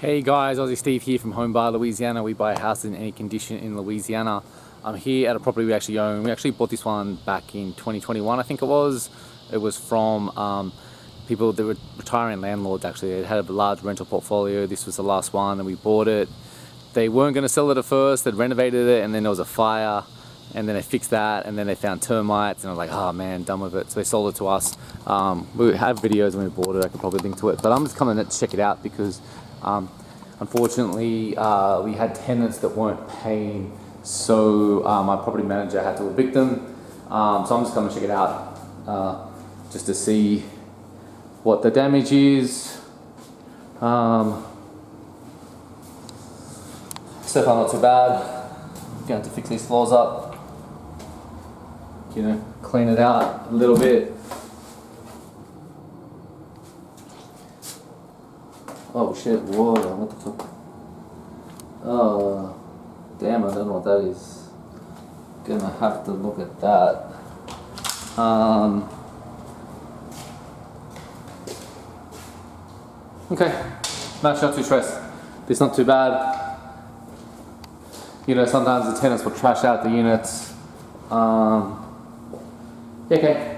Hey guys, Aussie Steve here from Home Buyer Louisiana. We buy houses in any condition in Louisiana. I'm here at a property we actually own. We actually bought this one back in 2021, I think it was. It was from people that were retiring landlords actually. They had a large rental portfolio. This was the last one and we bought it. They weren't going to sell it at first. They'd renovated it and then there was a fire and then they fixed that and then they found termites and I was like, oh man, done with it. So they sold it to us. We have videos when we bought it. I could probably link to it, but I'm just coming to check it out because unfortunately, we had tenants that weren't paying, so my property manager had to evict them. So I'm just coming to check it out just to see what the damage is. So far not too bad. Going to fix these floors up, clean it out a little bit. Oh shit, water, what the fuck? Oh, damn, I don't know what that is. Gonna have to look at that. Okay, not too stressed. It's not too bad. Sometimes the tenants will trash out the units. Okay.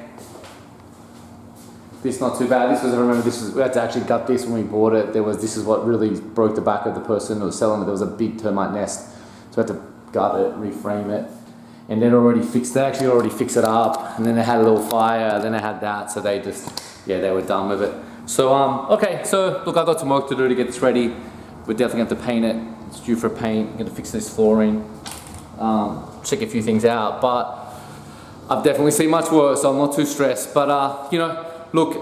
This is not too bad. I remember we had to actually gut this when we bought it. This is what really broke the back of the person who was selling it. There was a big termite nest. So we had to gut it, reframe it. And then they actually already fixed it up. And then they had a little fire, then they had that. So they they were done with it. So, okay, so look, I've got some work to do to get this ready. We're definitely going to have to paint it. It's due for paint. I'm going to fix this flooring. Check a few things out. But I've definitely seen much worse, so I'm not too stressed. But, look,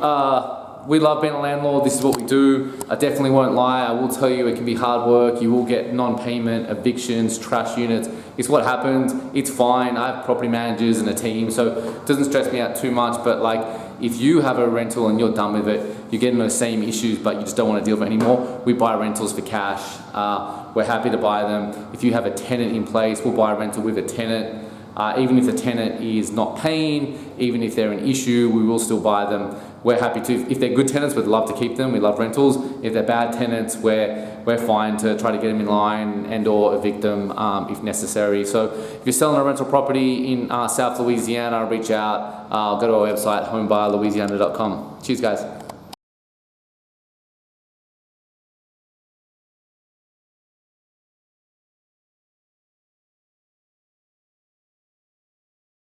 we love being a landlord. This is what we do. I definitely won't lie. I will tell you it can be hard work. You will get non-payment, evictions, trash units. It's what happens. It's fine. I have property managers and a team, so it doesn't stress me out too much. But if you have a rental and you're done with it, you're getting those same issues, but you just don't want to deal with it anymore. We buy rentals for cash. We're happy to buy them. If you have a tenant in place, we'll buy a rental with a tenant. Even if the tenant is not paying, even if they're an issue, we will still buy them. We're happy to. If they're good tenants, we'd love to keep them. We love rentals. If they're bad tenants, we're fine to try to get them in line and or evict them if necessary. So if you're selling a rental property in South Louisiana, reach out. Go to our website, homebuyerlouisiana.com. Cheers, guys.